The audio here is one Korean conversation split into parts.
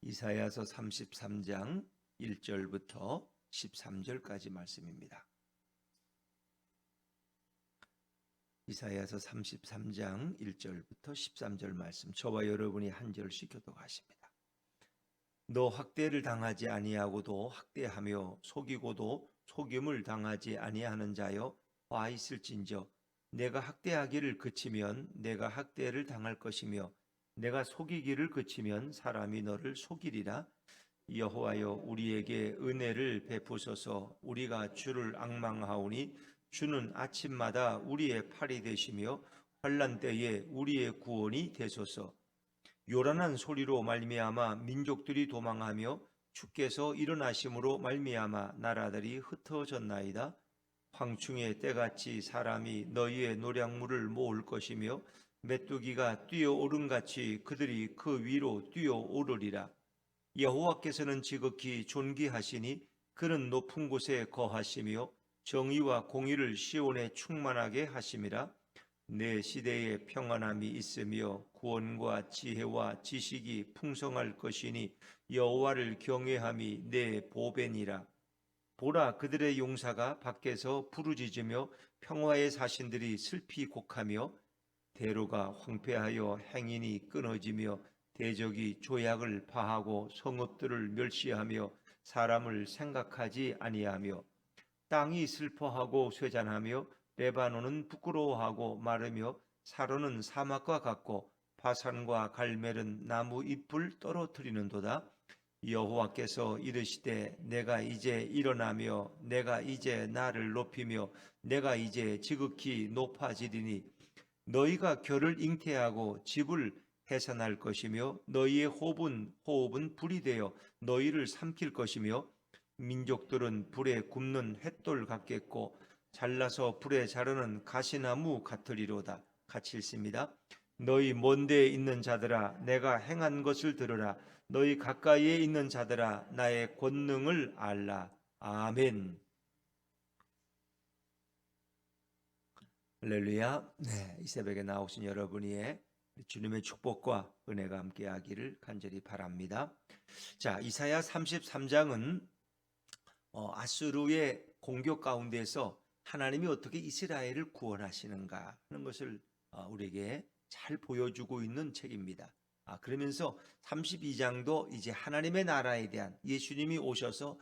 이사야서 33장 1절부터 13절까지 말씀입니다. 이사야서 33장 1절부터 13절 말씀, 저와 여러분이 한 절씩 교독하십니다. 너 학대를 당하지 아니하고도 학대하며 속이고도 속임을 당하지 아니하는 자여 와 있을진저, 내가 학대하기를 그치면 내가 학대를 당할 것이며 내가 속이기를 그치면 사람이 너를 속이리라. 여호와여, 우리에게 은혜를 베푸소서. 우리가 주를 앙망하오니 주는 아침마다 우리의 팔이 되시며 환난 때에 우리의 구원이 되소서. 요란한 소리로 말미암아 민족들이 도망하며 주께서 일어나심으로 말미암아 나라들이 흩어졌나이다. 황충의 때같이 사람이 너희의 노량물을 모을 것이며 메뚜기가 뛰어오름같이 그들이 그 위로 뛰어오르리라. 여호와께서는 지극히 존귀하시니 그는 높은 곳에 거하시며 정의와 공의를 시온에 충만하게 하심이라. 내 시대에 평안함이 있으며 구원과 지혜와 지식이 풍성할 것이니 여호와를 경외함이 내 보배니라. 보라, 그들의 용사가 밖에서 부르짖으며 평화의 사신들이 슬피 곡하며 대로가 황폐하여 행인이 끊어지며 대적이 조약을 파하고 성읍들을 멸시하며 사람을 생각하지 아니하며 땅이 슬퍼하고 쇠잔하며 레바논은 부끄러워하고 마르며 사로는 사막과 같고 바산과 갈멜은 나무 잎을 떨어뜨리는도다. 여호와께서 이르시되 내가 이제 일어나며 내가 이제 나를 높이며 내가 이제 지극히 높아지리니 너희가 결을 잉태하고 집을 해산할 것이며 너희의 호흡은 불이 되어 너희를 삼킬 것이며 민족들은 불에 굽는 햇돌 같겠고 잘라서 불에 자르는 가시나무 같으리로다. 같이 읽습니다. 너희 먼 데에 있는 자들아, 내가 행한 것을 들으라. 너희 가까이에 있는 자들아, 나의 권능을 알라. 아멘. 할렐루야. 네, 이 새벽에 나오신 여러분의 주님의 축복과 은혜가 함께하기를 간절히 바랍니다. 자, 이사야 33장은 아수르의 공격 가운데서 하나님이 어떻게 이스라엘을 구원하시는가 하는 것을 우리에게 잘 보여주고 있는 책입니다. 그러면서 32장도 이제 하나님의 나라에 대한, 예수님이 오셔서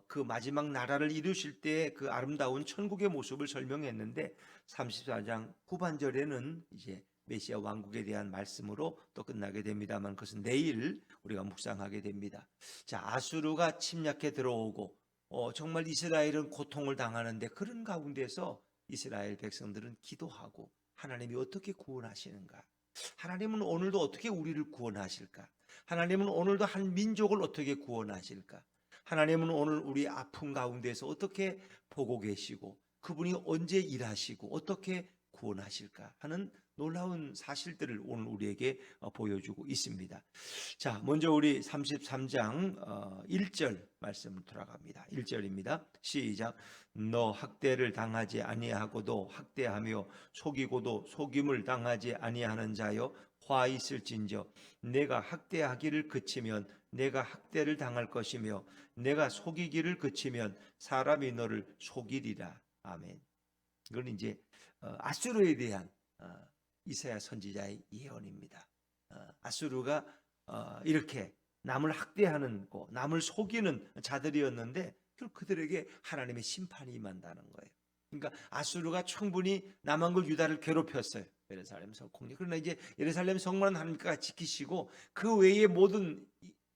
그 마지막 나라를 이루실 때 그 아름다운 천국의 모습을 설명했는데 34장 후반절에는 이제 메시아 왕국에 대한 말씀으로 또 끝나게 됩니다만 그것은 내일 우리가 묵상하게 됩니다. 자, 아수르가 침략해 들어오고 정말 이스라엘은 고통을 당하는데 그런 가운데서 이스라엘 백성들은 기도하고 하나님이 어떻게 구원하시는가? 하나님은 오늘도 어떻게 우리를 구원하실까? 하나님은 오늘도 한 민족을 어떻게 구원하실까? 하나님은 오늘 우리 아픔 가운데서 어떻게 보고 계시고 그분이 언제 일하시고 어떻게 구원하실까 하는 놀라운 사실들을 오늘 우리에게 보여주고 있습니다. 자, 먼저 우리 33장 1절 말씀을 돌아갑니다. 1절입니다. 시작. 너 학대를 당하지 아니하고도 학대하며 속이고도 속임을 당하지 아니하는 자여 화 있을진저, 내가 학대하기를 그치면 내가 학대를 당할 것이며 내가 속이기를 그치면 사람이 너를 속이리라. 아멘. 이건 이제 아수르에 대한 이사야 선지자의 예언입니다. 아수르가 이렇게 남을 학대하는 남을 속이는 자들이었는데 그들에게 하나님의 심판이 임한다는 거예요. 그러니까 아수르가 충분히 남한국 유다를 괴롭혔어요. 예루살렘 성 공격. 그러나 이제 예루살렘 성만 하나님께서 지키시고 그 외의 모든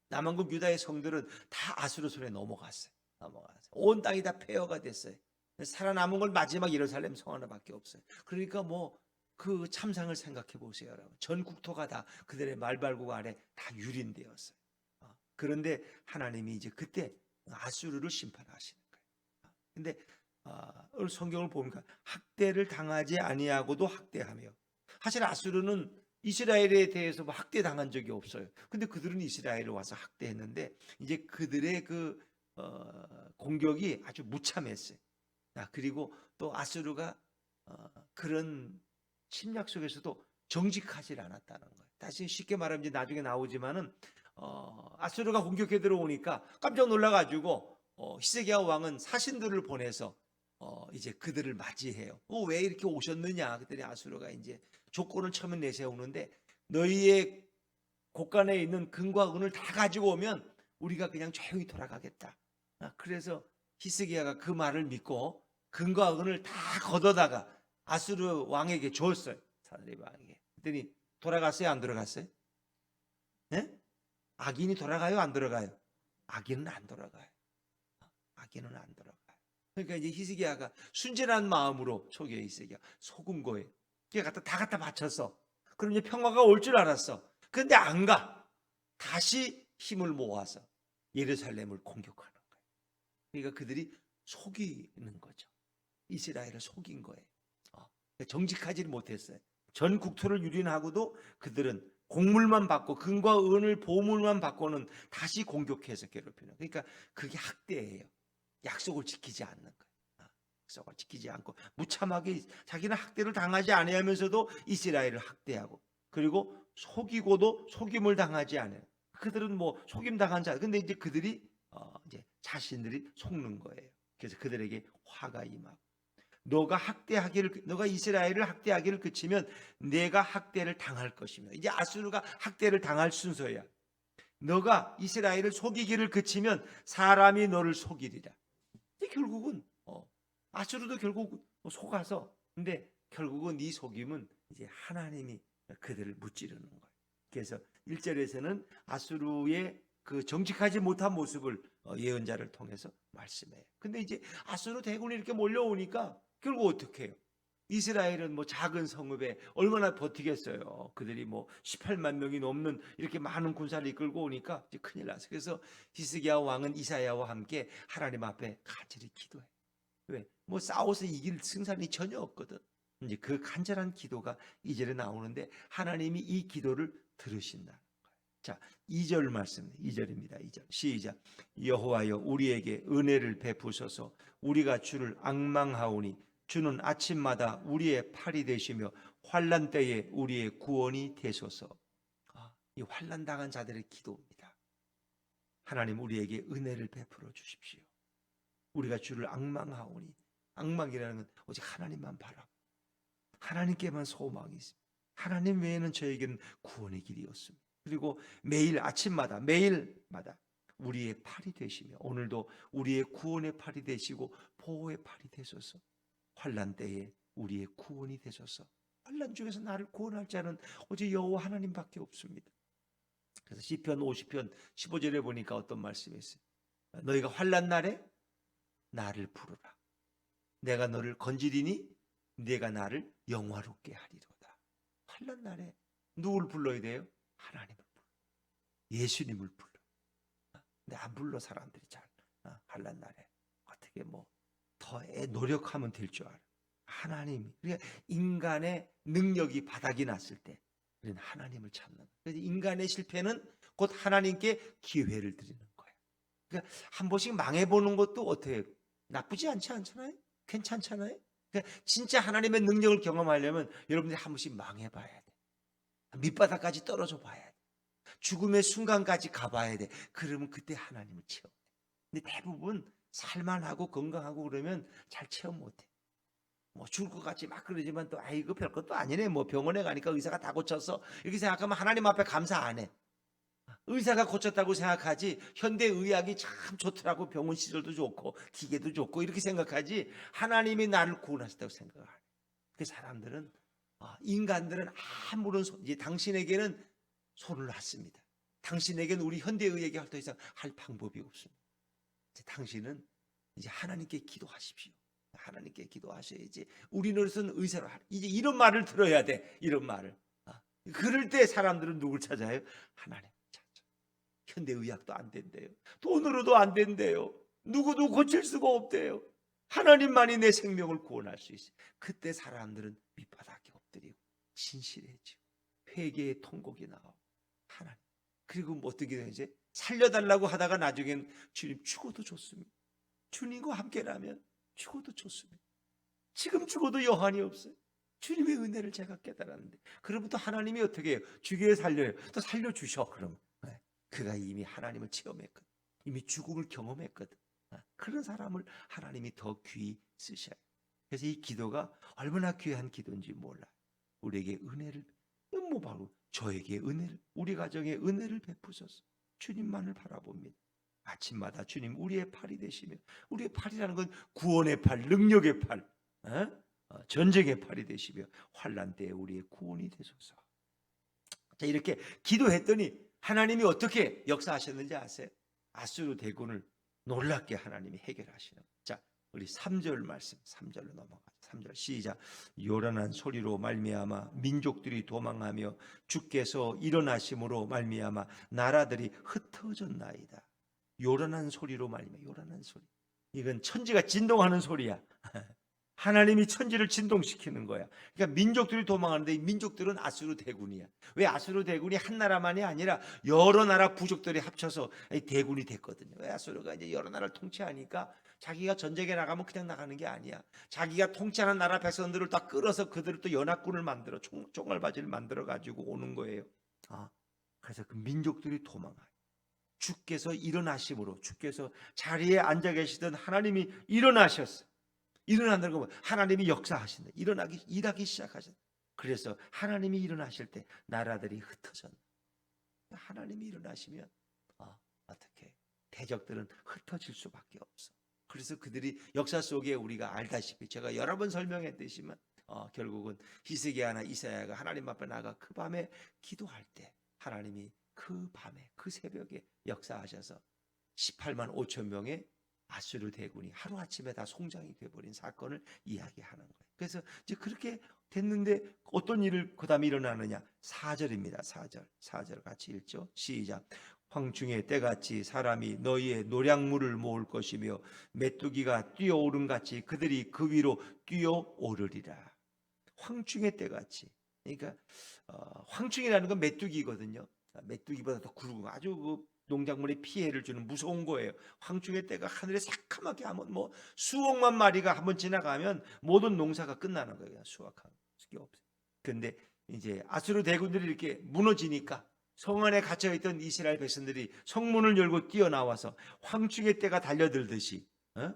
남한국 유다의 성들은 다 아수르 손에 넘어갔어요. 온 땅이 다 폐허가 됐어요. 살아남은 건 마지막 예루살렘 성 하나밖에 없어요. 그러니까 그 참상을 생각해 보세요, 여러분. 전 국토가 다 그들의 말발굽 아래 다 유린되었어요. 그런데 하나님이 이제 그때 아수르를 심판하시는 거예요. 근데 오늘 성경을 보니까 학대를 당하지 아니하고도 학대하며, 사실 아수르는 이스라엘에 대해서 학대 당한 적이 없어요. 근데 그들은 이스라엘에 와서 학대했는데 이제 그들의 그 공격이 아주 무참했어요. 그리고 또 아수르가 그런 침략 속에서도 정직하지 않았다는 거예요. 다시 쉽게 말하면 이제 나중에 나오지만은 아수르가 공격해 들어오니까 깜짝 놀라가지고 히스기야 왕은 사신들을 보내서 이제 그들을 맞이해요. 왜 이렇게 오셨느냐? 그랬더니 아수르가 이제 조건을 처음에 내세우는데 너희의 곳간에 있는 금과 은을 다 가지고 오면 우리가 그냥 조용히 돌아가겠다. 그래서 히스기야가 그 말을 믿고 금과 은을 다 걷어다가 아수르 왕에게 줬어요. 사드립 왕에게. 그랬더니 돌아갔어요? 안 돌아갔어요? 네? 악인이 돌아가요? 안 돌아가요? 악인은 안 돌아가요. 악인은 안 돌아가요. 그러니까 이제 히스기야가 순진한 마음으로 속여 히스기야 속은 거예요. 다 갖다 바쳤어. 그럼 이제 평화가 올 줄 알았어. 그런데 안 가. 다시 힘을 모아서 예루살렘을 공격하는 거예요. 그러니까 그들이 속이는 거죠. 이스라엘을 속인 거예요. 정직하지는 못했어요. 전 국토를 유린하고도 그들은 곡물만 받고 금과 은을 보물만 받고는 다시 공격해서 괴롭히는. 그러니까 그게 학대예요. 약속을 지키지 않는 거예요. 약속을 지키지 않고 무참하게 자기는 학대를 당하지 아니하면서도 이스라엘을 학대하고 그리고 속이고도 속임을 당하지 않아요. 그들은 뭐 속임 당한 자. 근데 이제 그들이 이제 자신들이 속는 거예요. 그래서 그들에게 화가 임하고 너가 이스라엘을 학대하기를 그치면 내가 학대를 당할 것이며 이제 아수르가 학대를 당할 순서야. 너가 이스라엘을 속이기를 그치면 사람이 너를 속이리라. 결국은 아수르도 결국 속아서 근데 결국은 이 속임은 이제 하나님이 그들을 무찌르는 거예요. 그래서 1절에서는 아수르의 그 정직하지 못한 모습을 예언자를 통해서 말씀해요. 근데 이제 아수르 대군이 이렇게 몰려오니까 결국 어떻게 해요? 이스라엘은 뭐 작은 성읍에 얼마나 버티겠어요. 그들이 뭐 18만 명이 넘는 이렇게 많은 군사를 이끌고 오니까 이제 큰일 났어요. 그래서 히스기야 왕은 이사야와 함께 하나님 앞에 간절히 기도해. 왜? 뭐 싸워서 이길 승산이 전혀 없거든. 이제 그 간절한 기도가 2절에 나오는데 하나님이 이 기도를 들으신다. 자, 2절 말씀, 2절입니다. 2절 시작. 여호와여 우리에게 은혜를 베푸소서. 우리가 주를 앙망하오니 주는 아침마다 우리의 팔이 되시며 환난 때에 우리의 구원이 되소서. 이 환난 당한 자들의 기도입니다. 하나님 우리에게 은혜를 베풀어 주십시오. 우리가 주를 앙망하오니 앙망이라는 건 오직 하나님만 바라고 하나님께만 소망이 있습니다. 하나님 외에는 저에게는 구원의 길이 없습니다. 그리고 매일 아침마다 매일마다 우리의 팔이 되시며 오늘도 우리의 구원의 팔이 되시고 보호의 팔이 되소서. 환난 때에 우리의 구원이 되소서. 환난 중에서 나를 구원할 자는 오직 여호와 하나님밖에 없습니다. 그래서 시편 50편 15절에 보니까 어떤 말씀이 있어요? 너희가 환난 날에 나를 부르라. 내가 너를 건지리니 내가 나를 영화롭게 하리로다. 환난 날에 누굴 불러야 돼요? 하나님을 불러. 예수님을 불러. 근데 안 불러 사람들이 잘. 환난 날에 어떻게 뭐 더 노력하면 될 줄 알아. 하나님. 그러니까 인간의 능력이 바닥이 났을 때 우리는 하나님을 찾는 거예요. 그래서 인간의 실패는 곧 하나님께 기회를 드리는 거예요. 그러니까 한 번씩 망해보는 것도 어때요? 나쁘지 않잖아요? 괜찮잖아요? 그러니까 진짜 하나님의 능력을 경험하려면 여러분들이 한 번씩 망해봐야 돼. 밑바닥까지 떨어져 봐야 돼. 죽음의 순간까지 가봐야 돼. 그러면 그때 하나님을 체험해. 근데 대부분 살만하고 건강하고 그러면 잘 체험 못해. 뭐 죽을 것 같지 막 그러지만 또 이거 별것도 아니네. 뭐 병원에 가니까 의사가 다 고쳤어. 이렇게 생각하면 하나님 앞에 감사 안 해. 의사가 고쳤다고 생각하지 현대의학이 참 좋더라고. 병원 시설도 좋고 기계도 좋고 이렇게 생각하지 하나님이 나를 구원하셨다고 생각을 안 해. 그 사람들은 인간들은 아무런 이제 당신에게는 손을 놨습니다. 당신에게는 우리 현대의학이 더 이상 할 방법이 없습니다. 이제 당신은 이제 하나님께 기도하십시오. 하나님께 기도하셔야지. 우리는 의사로 이제 이런 말을 들어야 돼. 이런 말을. 그럴 때 사람들은 누굴 찾아요? 하나님 찾아. 현대의학도 안 된대요. 돈으로도 안 된대요. 누구도 고칠 수가 없대요. 하나님만이 내 생명을 구원할 수 있어요. 그때 사람들은 밑바닥에 엎드리고 진실해지고 회개의 통곡이 나오고 하나님. 그리고 뭐 어떻게 되지? 살려달라고 하다가 나중엔 주님 죽어도 좋습니다. 주님과 함께라면 죽어도 좋습니다. 지금 죽어도 여한이 없어요. 주님의 은혜를 제가 깨달았는데 그러면 또 하나님이 어떻게 해요? 죽여요 살려요? 또 살려주셔. 그럼 그가 이미 하나님을 체험했거든. 이미 죽음을 경험했거든. 그런 사람을 하나님이 더 귀히 쓰셔요. 그래서 이 기도가 얼마나 귀한 기도인지 몰라. 우리에게 은혜를, 뭐 바로 저에게 은혜를, 우리 가정에 은혜를 베푸소서. 주님만을 바라봅니다. 아침마다 주님 우리의 팔이 되시며, 우리의 팔이라는 건 구원의 팔, 능력의 팔, 전쟁의 팔이 되시며 환난 때에 우리의 구원이 되소서. 자, 이렇게 기도했더니 하나님이 어떻게 역사하셨는지 아세요? 아수르 대군을 놀랍게 하나님이 해결하시는. 자, 우리 3절 말씀, 3절로 넘어가죠. 3절 시작. 요란한 소리로 말미암아 민족들이 도망하며 주께서 일어나심으로 말미암아 나라들이 흩어졌나이다. 요란한 소리로 말미암아. 요란한 소리, 이건 천지가 진동하는 소리야. 하나님이 천지를 진동시키는 거야. 그러니까 민족들이 도망하는데 이 민족들은 아수르 대군이야. 왜 아수르 대군이 한 나라만이 아니라 여러 나라 부족들이 합쳐서 대군이 됐거든요. 왜 아수르가 이제 여러 나라를 통치하니까 자기가 전쟁에 나가면 그냥 나가는 게 아니야. 자기가 통치하는 나라 백성들을 다 끌어서 그들을 또 연합군을 만들어 총알바지를 만들어 가지고 오는 거예요. 그래서 그 민족들이 도망가요. 주께서 일어나심으로, 주께서 자리에 앉아 계시던 하나님이 일어나셨어. 일어난다는 건 하나님이 역사하신다. 일하기 시작하신다. 그래서 하나님이 일어나실 때 나라들이 흩어졌다. 하나님이 일어나시면 어떻게 대적들은 흩어질 수밖에 없어. 그래서 그들이 역사 속에 우리가 알다시피 제가 여러 번 설명했듯이만 결국은 히스기야나 이사야가 하나님 앞에 나가 그 밤에 기도할 때 하나님이 그 밤에 그 새벽에 역사하셔서 18만 5천 명의 아수르 대군이 하루아침에 다 송장이 돼버린 사건을 이야기하는 거예요. 그래서 이제 그렇게 됐는데 어떤 일을 그 다음에 일어나느냐. 4절입니다. 4절 같이 읽죠. 시작. 황충의 때같이 사람이 너희의 노량물을 모을 것이며 메뚜기가 뛰어오른 같이 그들이 그 위로 뛰어오르리라. 황충의 때같이, 그러니까 황충이라는 건 메뚜기거든요. 메뚜기보다 더 굵은 아주 그 농작물에 피해를 주는 무서운 거예요. 황충의 때가 하늘에 새카맣게 하면 뭐 수억만 마리가 한번 지나가면 모든 농사가 끝나는 거예요. 수확하는 게 없어요. 그런데 이제 아수르 대군들이 이렇게 무너지니까 성 안에 갇혀있던 이스라엘 백성들이 성문을 열고 뛰어나와서 황충의 때가 달려들듯이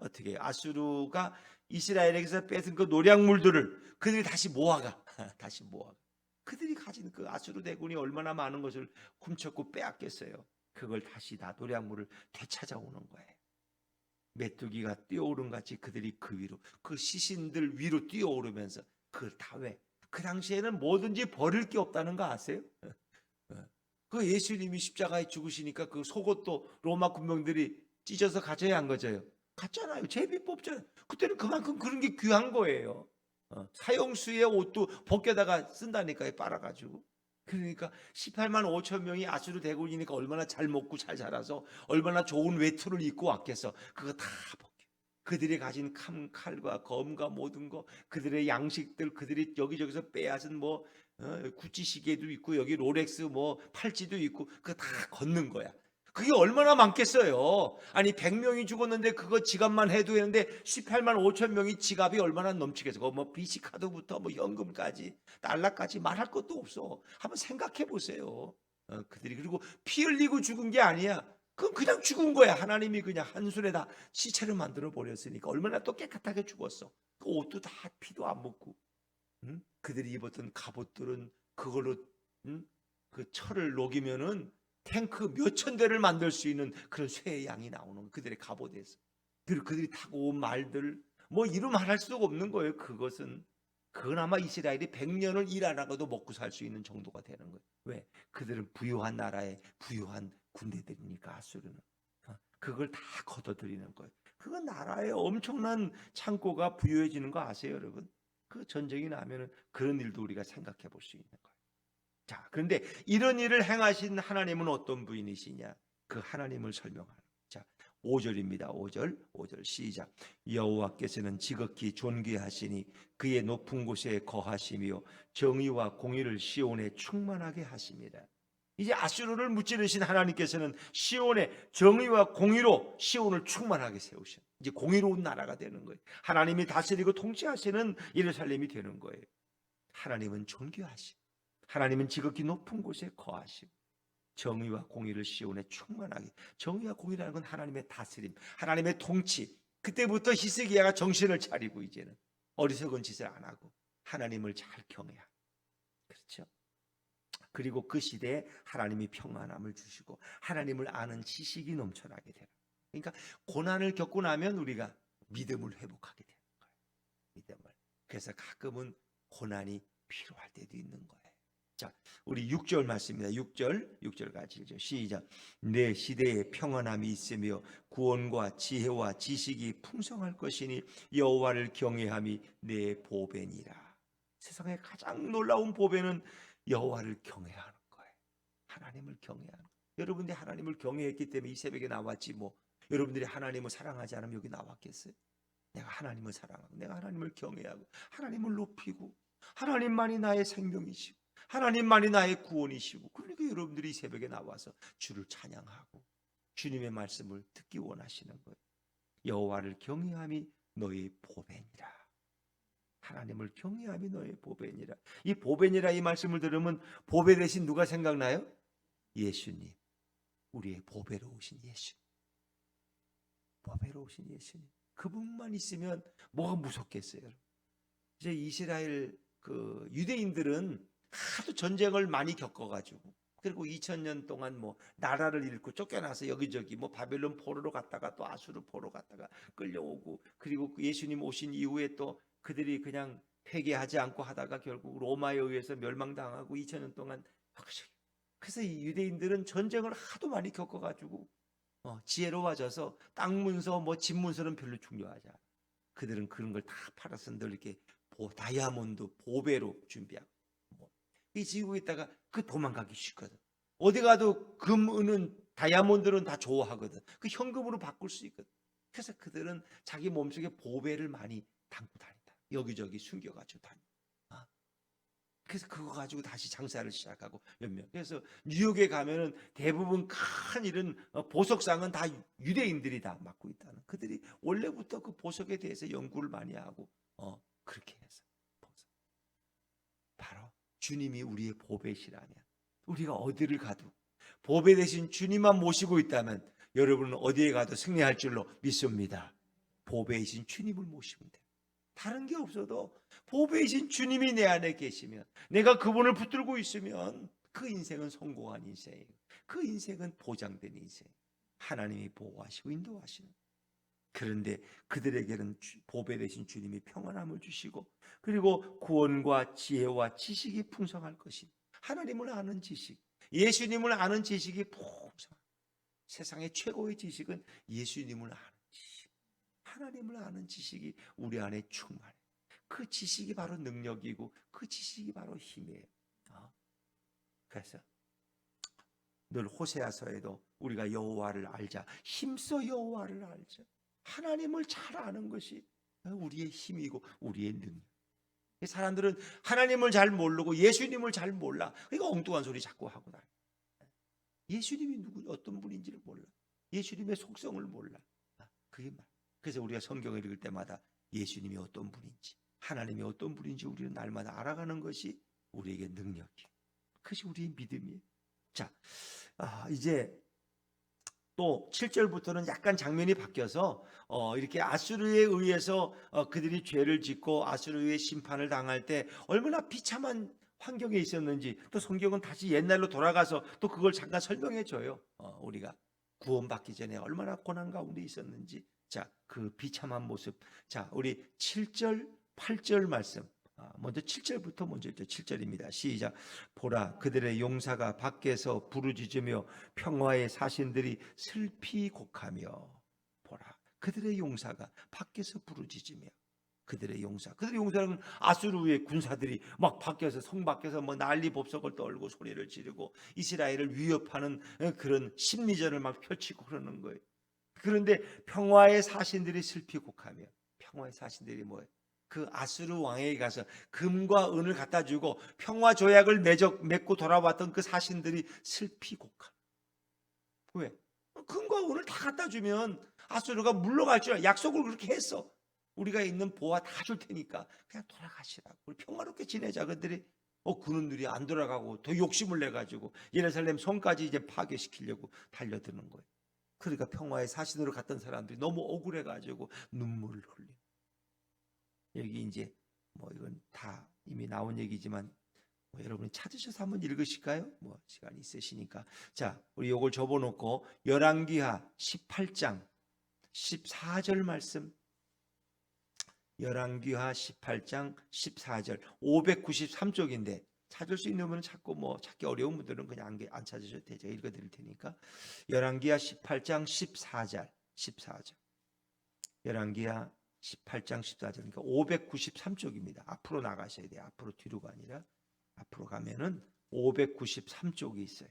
어떻게 아수르가 이스라엘에게서 뺏은 그 노량물들을 그들이 다시 모아가 다시 모아가. 그들이 가진 그 아수르 대군이 얼마나 많은 것을 훔쳤고 빼앗겼어요. 그걸 다시 다 노량물을 되찾아오는 거예요. 메뚜기가 뛰어오른 같이 그들이 그 위로, 그 시신들 위로 뛰어오르면서 그걸 다 왜? 그 당시에는 뭐든지 버릴 게 없다는 거 아세요? 그 예수님이 십자가에 죽으시니까 그 속옷도 로마 군병들이 찢어서 가져야 한 거죠. 갔잖아요. 제비 뽑잖아요. 그때는 그만큼 그런 게 귀한 거예요. 사형수의 옷도 벗겨다가 쓴다니까요. 빨아가지고. 그러니까 18만 5천 명이 아수르 대군이니까 얼마나 잘 먹고 잘 자라서 얼마나 좋은 외투를 입고 왔겠어. 그거 다 벗겨. 그들이 가진 칼과 검과 모든 거, 그들의 양식들, 그들이 여기저기서 빼앗은 뭐 구찌 시계도 있고 여기 롤렉스 뭐 팔찌도 있고 그거 다 걷는 거야. 그게 얼마나 많겠어요. 아니 100명이 죽었는데 그거 지갑만 해도 되는데 18만 5천 명이 지갑이 얼마나 넘치겠어. 뭐 BC 카드부터 뭐 현금까지 달러까지 말할 것도 없어. 한번 생각해 보세요. 그들이 그리고 피 흘리고 죽은 게 아니야. 그건 그냥 죽은 거야. 하나님이 그냥 한순에 다 시체를 만들어 버렸으니까 얼마나 또 깨끗하게 죽었어. 그 옷도 다 피도 안 묻고. 그들이 입었던 갑옷들은 그걸로 그 철을 녹이면은 탱크 몇천 대를 만들 수 있는 그런 쇠의 양이 나오는 거예요. 그들의 갑옷에서. 그리고 그들이 타고 온 말들 뭐 이름 말할 수가 없는 거예요. 그건 아마 이스라엘이 100년을 일 안 하고도 먹고 살 수 있는 정도가 되는 거예요. 왜? 그들은 부유한 나라의 부유한 군대들이니까 아수르는. 그걸 다 걷어들이는 거예요. 그건 나라의 엄청난 창고가 부유해지는 거 아세요, 여러분? 그 전쟁이 나면은 그런 일도 우리가 생각해 볼 수 있는 거예요. 자, 그런데 이런 일을 행하신 하나님은 어떤 분이시냐? 그 하나님을 설명하는. 자, 5절입니다. 5절 시작. 여호와께서는 지극히 존귀하시니 그의 높은 곳에 거하시며 정의와 공의를 시온에 충만하게 하십니다. 이제 아수르를 무찌르신 하나님께서는 시온에 정의와 공의로 시온을 충만하게 세우신, 이제 공의로운 나라가 되는 거예요. 하나님이 다스리고 통치하시는 예루살렘이 되는 거예요. 하나님은 존귀하시. 하나님은 지극히 높은 곳에 거하시고 정의와 공의를 시온에 충만하게. 정의와 공의라는 건 하나님의 다스림, 하나님의 통치. 그때부터 히스기야가 정신을 차리고 이제는 어리석은 짓을 안 하고 하나님을 잘 경외하고. 그렇죠? 그리고 그 시대에 하나님이 평안함을 주시고 하나님을 아는 지식이 넘쳐나게 되는. 그러니까 고난을 겪고 나면 우리가 믿음을 회복하게 되는 거예요. 믿음을. 그래서 가끔은 고난이 필요할 때도 있는 거예요. 자, 우리 6절 말씀입니다. 6절 같이 읽죠. 시작. 내 시대에 평안함이 있으며 구원과 지혜와 지식이 풍성할 것이니 여호와를 경외함이 내 보배니라. 세상에 가장 놀라운 보배는 여호와를 경외하는 거예요. 하나님을 경외하는 거예요. 여러분들이 하나님을 경외했기 때문에 이 새벽에 나왔지 뭐. 여러분들이 하나님을 사랑하지 않으면 여기 나왔겠어요? 내가 하나님을 사랑하고 내가 하나님을 경외하고 하나님을 높이고 하나님만이 나의 생명이시고 하나님만이 나의 구원이시고, 그러니까 여러분들이 이 새벽에 나와서 주를 찬양하고 주님의 말씀을 듣기 원하시는 거예요. 여호와를 경외함이 너의 보배니라. 하나님을 경외함이 너의 보배니라. 이 보배니라 이 말씀을 들으면 보배 대신 누가 생각나요? 예수님. 우리의 보배로우신 예수님. 보배로우신 예수님. 그분만 있으면 뭐가 무섭겠어요? 이제 이스라엘 유대인들은 하도 전쟁을 많이 겪어가지고, 그리고 2000년 동안 뭐 나라를 잃고 쫓겨나서 여기저기 뭐 바벨론 포로로 갔다가 또 아수르 포로 갔다가 끌려오고, 그리고 예수님 오신 이후에 또 그들이 그냥 회개하지 않고 하다가 결국 로마에 의해서 멸망당하고 2000년 동안. 그래서 이 유대인들은 전쟁을 하도 많이 겪어가지고 지혜로워져서 땅 문서 뭐 집 문서는 별로 중요하지 않아. 그들은 그런 걸 다 팔아서 늘 이렇게 다이아몬드 보배로 준비하고 이 지고 있다가 그 도망가기 쉽거든. 어디 가도 금, 은은, 다이아몬드는 다 좋아하거든. 그 현금으로 바꿀 수 있거든. 그래서 그들은 자기 몸속에 보배를 많이 담고 다닌다. 여기저기 숨겨가지고 다닌다. 그래서 그거 가지고 다시 장사를 시작하고 몇 명. 그래서 뉴욕에 가면은 대부분 큰 이런 보석상은 다 유대인들이 다 맡고 있다는. 그들이 원래부터 그 보석에 대해서 연구를 많이 하고 그렇게 해서 바로 주님이 우리의 보배시라면 우리가 어디를 가도 보배 대신 주님만 모시고 있다면 여러분은 어디에 가도 승리할 줄로 믿습니다. 보배이신 주님을 모시면 돼요. 다른 게 없어도 보배이신 주님이 내 안에 계시면, 내가 그분을 붙들고 있으면 그 인생은 성공한 인생이에요. 그 인생은 보장된 인생. 하나님이 보호하시고 인도하시는. 그런데 그들에게는 보배 되신 주님이 평안함을 주시고, 그리고 구원과 지혜와 지식이 풍성할 것이. 하나님을 아는 지식, 예수님을 아는 지식이 풍성. 세상의 최고의 지식은 예수님을 아는 지식, 하나님을 아는 지식이 우리 안에 충만해. 그 지식이 바로 능력이고 그 지식이 바로 힘이에요. 그래서 늘 호세아서에도 우리가 여호와를 알자, 힘써 여호와를 알자. 하나님을 잘 아는 것이 우리의 힘이고 우리의 능력. 사람들은 하나님을 잘 모르고 예수님을 잘 몰라. 그러니까 엉뚱한 소리 자꾸 하고 다녀. 예수님이 어떤 분인지를 몰라. 예수님의 속성을 몰라. 그게 말. 그래서 우리가 성경을 읽을 때마다 예수님이 어떤 분인지, 하나님이 어떤 분인지 우리는 날마다 알아가는 것이 우리에게 능력이에요. 그것이 우리의 믿음이에요. 자, 이제 또 7절부터는 약간 장면이 바뀌어서 이렇게 아수르에 의해서 그들이 죄를 짓고 아수르의 심판을 당할 때 얼마나 비참한 환경에 있었는지 또 성경은 다시 옛날로 돌아가서 또 그걸 잠깐 설명해 줘요. 우리가 구원받기 전에 얼마나 고난 가운데 있었는지. 자, 그 비참한 모습. 자, 우리 7절, 8절 말씀. 먼저 7절부터 먼저 읽죠. 7절입니다. 시작. 보라, 그들의 용사가 밖에서 부르짖으며 평화의 사신들이 슬피 곡하며. 보라, 그들의 용사가 밖에서 부르짖으며. 그들의 용사는 아수르의 군사들이 막 밖에서, 성 밖에서 뭐 난리 법석을 떨고 소리를 지르고 이스라엘을 위협하는 그런 심리전을 막 펼치고 그러는 거예요. 그런데 평화의 사신들이 슬피 곡하며. 평화의 사신들이 뭐예요? 그 아수르 왕에게 가서 금과 은을 갖다 주고 평화 조약을 맺고 돌아왔던 그 사신들이 슬피 곡하며. 왜? 금과 은을 다 갖다 주면 아수르가 물러갈 줄 약속을 그렇게 했어. 우리가 있는 보화 다 줄 테니까 그냥 돌아가시라고, 우리 평화롭게 지내자. 그들이 군은들이 안 돌아가고 더 욕심을 내 가지고 예루살렘 성까지 이제 파괴시키려고 달려드는 거예요. 그러니까 평화의 사신으로 갔던 사람들이 너무 억울해 가지고 눈물을 흘려. 여기 이제 이건 다 이미 나온 얘기지만 여러분이 찾으셔서 한번 읽으실까요? 시간이 있으시니까. 자, 우리 요걸 접어놓고 열왕기하 18장 14절 말씀. 열왕기하 18장 14절 593쪽인데 찾을 수 있는 분은 찾고 찾기 어려운 분들은 그냥 안 찾으셔도 되죠. 읽어드릴 테니까. 열왕기하 18장 14절 열왕기하 18장 14절 그러니까 593쪽입니다. 앞으로 나가셔야 돼요. 앞으로 뒤로가 아니라 앞으로 가면은 593쪽이 있어요.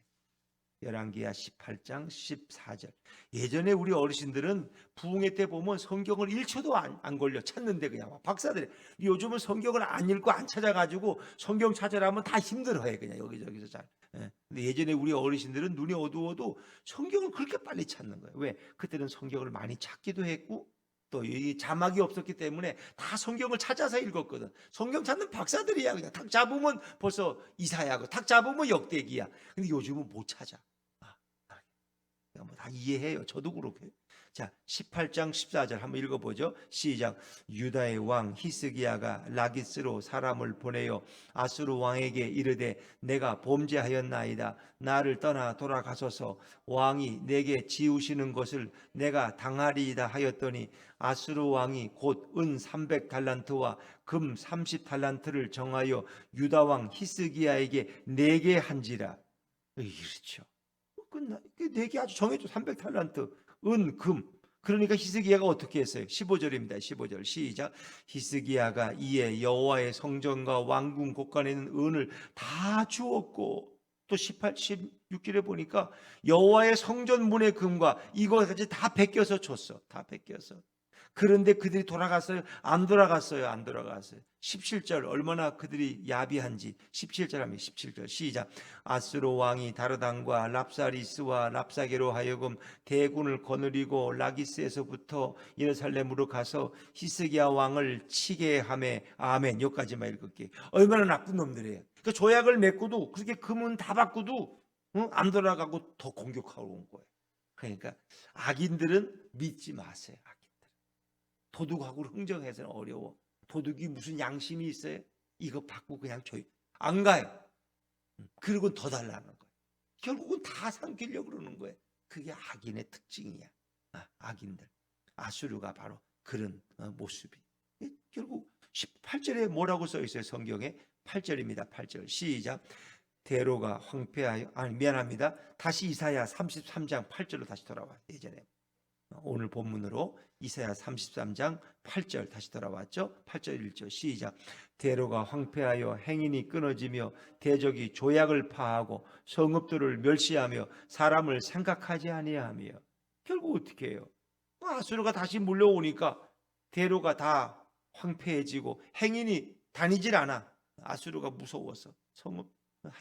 열왕기하 18장 14절. 예전에 우리 어르신들은 부흥회 때 보면 성경을 1초도 안 걸려 찾는데 그냥 박사들이 요즘은 성경을 안 읽고 안 찾아가지고 성경 찾으라면 다 힘들어해 그냥 여기저기서 잘. 근데 예전에 우리 어르신들은 눈이 어두워도 성경을 그렇게 빨리 찾는 거예요. 왜? 그때는 성경을 많이 찾기도 했고 또 이 자막이 없었기 때문에 다 성경을 찾아서 읽었거든. 성경 찾는 박사들이야. 그냥 탁 잡으면 벌써 이사야고 탁 잡으면 역대기야. 근데 요즘은 못 찾아. 다 이해해요. 저도 그렇게. 자, 18장 14절 한번 읽어보죠. 시작. 유다의 왕 히스기야가 라기스로 사람을 보내어 아수르 왕에게 이르되 내가 범죄하였나이다. 나를 떠나 돌아가소서. 왕이 내게 지우시는 것을 내가 당하리이다 하였더니 아수르 왕이 곧 은 300달란트와 금 30달란트를 정하여 유다 왕 히스기야에게 내게 한지라. 그렇죠. 끝나. 내게 아주 정해줘. 300달란트 은, 금. 그러니까 히스기야가 어떻게 했어요? 15절입니다. 15절 시작. 히스기야가 이에 여호와의 성전과 왕궁 곳간에 있는 은을 다 주었고 또 18, 16절에 보니까 여호와의 성전 문의 금과 이것까지 다 베껴서 줬어. 다 베껴서. 그런데 그들이 돌아갔어요? 안 돌아갔어요? 안 돌아갔어요? 17절 얼마나 그들이 야비한지 17절 하면 17절 시작. 아수르 왕이 다르단과 랍사리스와 랍사게로 하여금 대군을 거느리고 라기스에서부터 예루살렘으로 가서 히스기야 왕을 치게 하매 아멘. 여기까지만 읽을게요. 얼마나 나쁜 놈들이에요. 그러니까 조약을 맺고도 그렇게 금은 다 받고도 안 돌아가고 더 공격하러 온 거예요. 그러니까 악인들은 믿지 마세요. 도둑하고 흥정해서는 어려워. 도둑이 무슨 양심이 있어요? 이거 받고 그냥 안 가요. 그리고 더 달라는 거예요. 결국은 다 삼키려고 그러는 거예요. 그게 악인의 특징이야. 악인들. 아수르가 바로 그런 모습이. 결국 18절에 뭐라고 써 있어요? 성경에 8절입니다. 8절 시작. 대로가 황폐하여 미안합니다. 다시 이사야 33장 8절로 다시 돌아와. 예전에 오늘 본문으로 이사야 33장 8절 다시 돌아왔죠. 8절 1절 시작. 대로가 황폐하여 행인이 끊어지며 대적이 조약을 파하고 성읍들을 멸시하며 사람을 생각하지 아니하며. 결국 어떻게 해요? 아수르가 다시 물려오니까 대로가 다 황폐해지고 행인이 다니질 않아. 아수르가 무서워서 성읍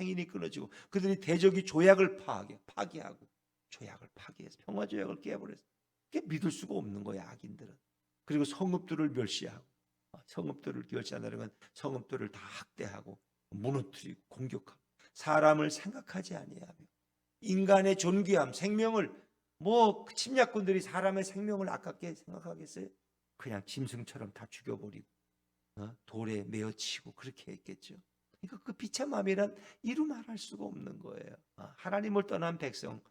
행인이 끊어지고 그들이 대적이 조약을 파괴하고 조약을 파괴해서 평화조약을 깨버렸어. 그게 믿을 수가 없는 거야, 악인들은. 그리고 성읍들을 멸시하고, 성읍들을 멸시한다는 건 성읍들을 다 학대하고 무너뜨리고 공격하고 사람을 생각하지 아니하며 인간의 존귀함, 생명을 침략군들이 사람의 생명을 아깝게 생각하겠어요? 그냥 짐승처럼 다 죽여버리고 돌에 메어치고 그렇게 했겠죠. 그러니까 그 비참함이란 이루 말할 수가 없는 거예요. 하나님을 떠난 백성,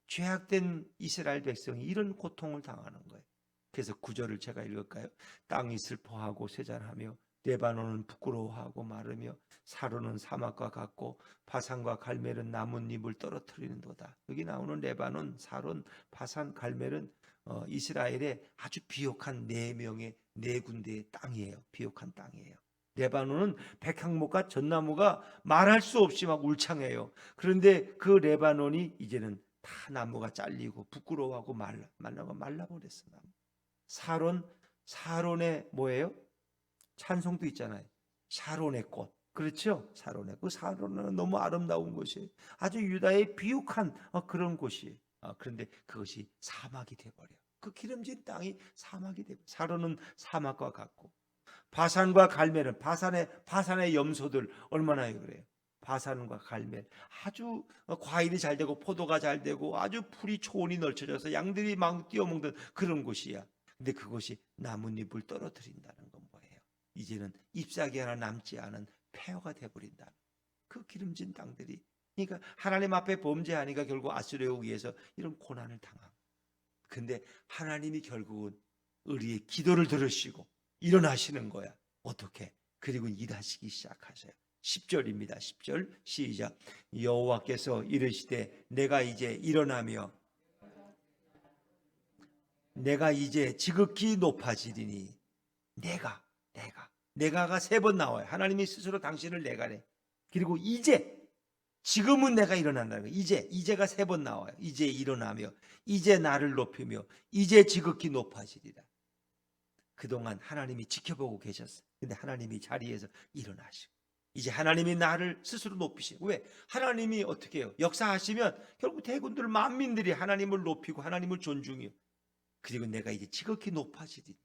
죄악된 이스라엘 백성이 이런 고통을 당하는 거예요. 그래서 9절을 제가 읽을까요? 땅이 슬퍼하고 쇠잔하며 레바논은 부끄러워하고 마르며 사로는 사막과 같고 바산과 갈멜은 나뭇잎을 떨어뜨리는도다. 여기 나오는 레바논, 사론, 바산, 갈멜은 이스라엘의 아주 비옥한 네 군데의 땅이에요. 비옥한 땅이에요. 레바논은 백향목과 전나무가 말할 수 없이 막 울창해요. 그런데 그 레바논이 이제는 다 나무가 잘리고 부끄러워하고 말라버렸어. 사론의 뭐예요? 찬송도 있잖아요. 샤론의 꽃. 그렇죠? 사론의 꽃. 사론은 너무 아름다운 곳이에요. 아주 유다의 비옥한 그런 곳이에요. 그런데 그것이 사막이 돼버려. 그 기름진 땅이 사막이 돼버려. 사론은 사막과 같고 바산과 갈멜은 바산의 염소들 얼마나 그래요. 바산과 갈멜 아주 과일이 잘 되고 포도가 잘 되고 아주 풀이 초원이 널쳐져서 양들이 막 뛰어먹는 그런 곳이야. 근데 그것이 나뭇잎을 떨어뜨린다는 건 뭐예요? 이제는 잎사귀 하나 남지 않은 폐허가 돼버린다. 그 기름진 땅들이, 그러니까 하나님 앞에 범죄하니까 결국 아수르에 의해서 이런 고난을 당하고, 근데 하나님이 결국은 우리의 기도를 들으시고 일어나시는 거야. 어떻게? 그리고 일하시기 시작하셔요. 10절입니다. 10절 시작. 여호와께서 이르시되 내가 이제 일어나며 내가 이제 지극히 높아지리니. 내가가 3번 나와요. 하나님이 스스로 당신을 내가래. 그리고 이제, 지금은 내가 일어난다는 거예요. 이제가 3번 나와요. 이제 일어나며, 이제 나를 높이며, 이제 지극히 높아지리라. 그동안 하나님이 지켜보고 계셨어요. 근데 하나님이 자리에서 일어나시고, 이제 하나님이 나를 스스로 높이시고. 왜? 하나님이 어떻게 해요? 역사하시면 결국 대군들 만민들이 하나님을 높이고 하나님을 존중해요. 그리고 내가 이제 지극히 높아지리니.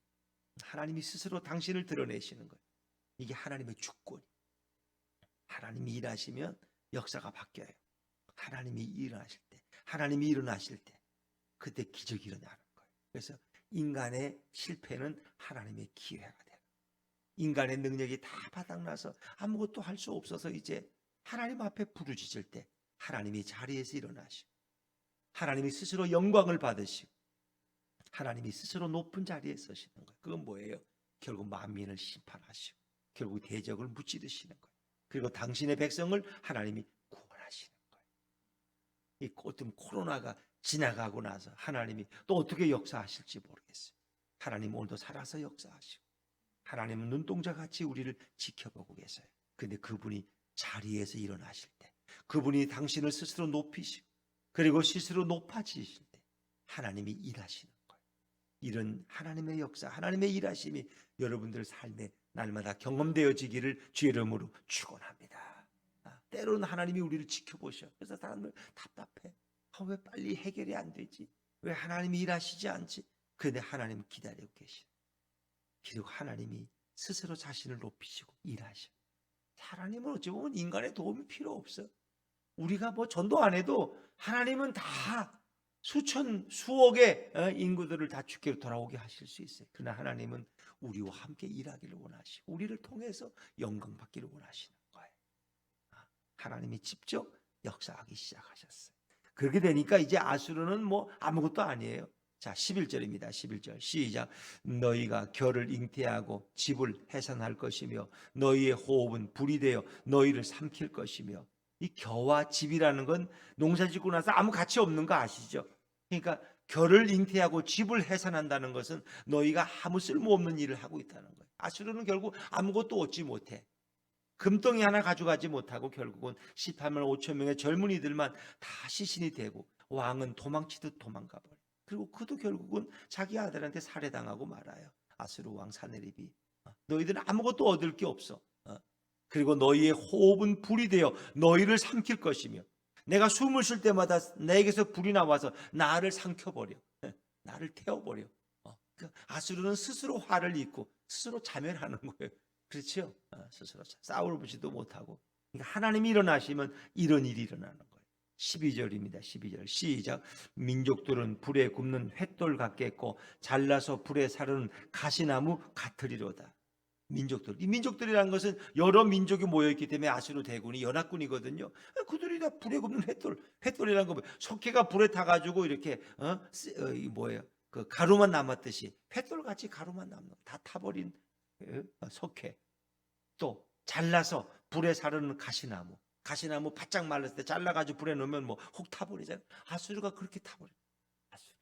하나님이 스스로 당신을 드러내시는 거예요. 이게 하나님의 주권. 하나님이 일하시면 역사가 바뀌어요. 하나님이 일어나실 때 그때 기적이 일어나는 거예요. 그래서 인간의 실패는 하나님의 기회가 돼요. 인간의 능력이 다 바닥나서 아무것도 할 수 없어서 이제 하나님 앞에 부르짖을 때 하나님이 자리에서 일어나시고, 하나님이 스스로 영광을 받으시고, 하나님이 스스로 높은 자리에 서시는 거예요. 그건 뭐예요? 결국 만민을 심판하시고 결국 대적을 무찌르시는 거예요. 그리고 당신의 백성을 하나님이 구원하시는 거예요. 이 어떤 코로나가 지나가고 나서 하나님이 또 어떻게 역사하실지 모르겠어요. 하나님 오늘도 살아서 역사하시고, 하나님은 눈동자같이 우리를 지켜보고 계세요. 근데 그분이 자리에서 일어나실 때, 그분이 당신을 스스로 높이시고 그리고 스스로 높아지실 때 하나님이 일하시는 거예요. 이런 하나님의 역사, 하나님의 일하심이 여러분들 삶에 날마다 경험되어지기를 주의 이름으로 축원합니다. 때로는 하나님이 우리를 지켜보셔. 그래서 사람들 답답해. 왜 빨리 해결이 안 되지? 왜 하나님이 일하시지 않지? 그런데 하나님 기다리고 계시오. 그리고 하나님이 스스로 자신을 높이시고 일하셔. 하나님은 어찌 보면 인간의 도움이 필요 없어. 우리가 뭐 전도 안 해도 하나님은 다 수천 수억의 인구들을 다 주께로 돌아오게 하실 수 있어요. 그러나 하나님은 우리와 함께 일하기를 원하시고 우리를 통해서 영광 받기를 원하시는 거예요. 하나님이 직접 역사하기 시작하셨어요. 그렇게 되니까 이제 아수르는 뭐 아무것도 아니에요. 자, 11절입니다. 11절 시작. 너희가 겨를 잉태하고 집을 해산할 것이며 너희의 호흡은 불이 되어 너희를 삼킬 것이며. 이 겨와 집이라는 건 농사 짓고 나서 아무 가치 없는 거 아시죠? 그러니까 겨를 잉태하고 집을 해산한다는 것은 너희가 아무 쓸모없는 일을 하고 있다는 거예요. 아수르는 결국 아무것도 얻지 못해. 금덩이 하나 가져가지 못하고 결국은 18만 5천 명의 젊은이들만 다 시신이 되고 왕은 도망치듯 도망가 버려. 그리고 그도 결국은 자기 아들한테 살해당하고 말아요. 아수르 왕 사네립이. 너희들은 아무것도 얻을 게 없어. 그리고 너희의 호흡은 불이 되어 너희를 삼킬 것이며, 내가 숨을 쉴 때마다 내게서 불이 나와서 나를 삼켜버려. 나를 태워버려. 아수르는 스스로 화를 입고 스스로 자멸하는 거예요. 그렇죠? 스스로 싸울보지도 못하고. 그러니까 하나님이 일어나시면 이런 일이 일어나는 거예요. 12절입니다. 12절 시작. 민족들은 불에 굽는 횃돌 같겠고 잘라서 불에 사르는 가시나무 같으리로다. 민족들, 이 민족들이라는 것은 여러 민족이 모여있기 때문에 아수르 대군이 연합군이거든요. 그들이 다 불에 굽는 횃돌이라는 거, 석회가 불에 타가지고 이렇게 이 뭐예요? 그 가루만 남았듯이 횃돌같이 가루만 남는 다 타버린 석회. 또 잘라서 불에 사르는 가시나무 바짝 말랐을 때 잘라가지고 불에 넣으면 뭐 혹 타버리잖아요. 아수르가 그렇게 타버려. 아수르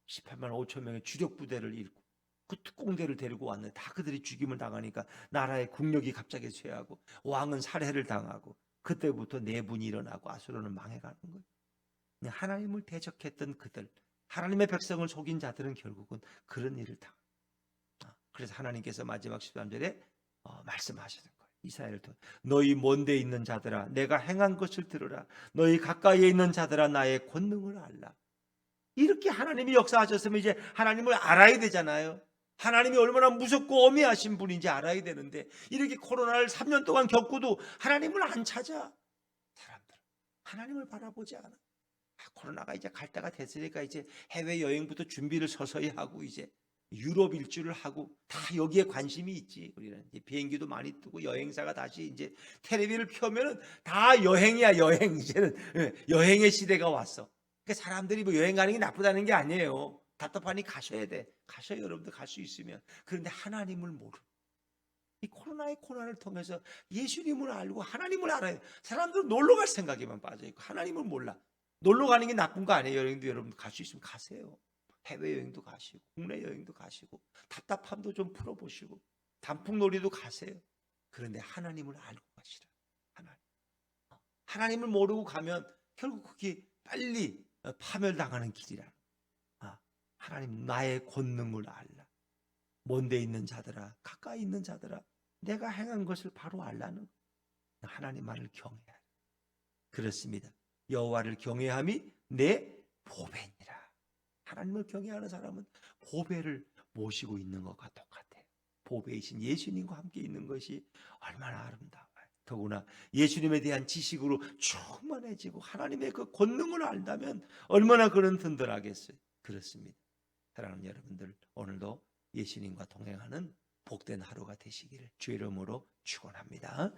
18만 5천 명의 주력 부대를 잃고 그 특공대를 데리고 왔는데 다 그들이 죽임을 당하니까 나라의 국력이 갑자기 쇠하고 왕은 살해를 당하고 그때부터 내분이 일어나고 아수르는 망해가는 거예요. 하나님을 대적했던 그들, 하나님의 백성을 속인 자들은 결국은 그런 일을 당합니다. 그래서 하나님께서 마지막 13절에 말씀하시는 거예요. 이사야를 통해 너희 먼데 있는 자들아 내가 행한 것을 들으라. 너희 가까이에 있는 자들아 나의 권능을 알라. 이렇게 하나님이 역사하셨으면 이제 하나님을 알아야 되잖아요. 하나님이 얼마나 무섭고 어미하신 분인지 알아야 되는데 이렇게 코로나를 3년 동안 겪고도 하나님을 안 찾아. 사람들 하나님을 바라보지 않아. 코로나가 이제 갈 때가 됐으니까 이제 해외 여행부터 준비를 서서히 하고 이제 유럽 일주를 하고 다 여기에 관심이 있지. 우리는 이제 비행기도 많이 뜨고 여행사가 다시 이제 텔레비를 켜면은 다 여행이야, 여행. 이제는 여행의 시대가 왔어. 그러니까 사람들이 뭐 여행 가는 게 나쁘다는 게 아니에요. 답답하니 가셔야 돼. 가셔야 여러분들 갈 수 있으면. 그런데 하나님을 모르. 이 코로나의 고난을 통해서 예수님을 알고 하나님을 알아요. 사람들은 놀러 갈 생각에만 빠져 있고 하나님을 몰라. 놀러 가는 게 나쁜 거 아니에요. 여행도 여러분 갈 수 있으면 가세요. 해외여행도 가시고 국내 여행도 가시고 답답함도 좀 풀어보시고 단풍놀이도 가세요. 그런데 하나님을 알고 가시라. 하나님을 모르고 가면 결국 그게 빨리 파멸당하는 길이라. 하나님 나의 권능을 알라. 먼데 있는 자들아, 가까이 있는 자들아, 내가 행한 것을 바로 알라는 하나님만을 경외하라. 그렇습니다. 여호와를 경외함이 내 보배니라. 하나님을 경외하는 사람은 보배를 모시고 있는 것과 똑같아요. 보배이신 예수님과 함께 있는 것이 얼마나 아름다워요. 더구나 예수님에 대한 지식으로 충만해지고 하나님의 그 권능을 안다면 얼마나 그런 든든하겠어요. 그렇습니다. 사랑하는 여러분들, 오늘도 예수님과 동행하는 복된 하루가 되시기를 주의 이름으로 축원합니다.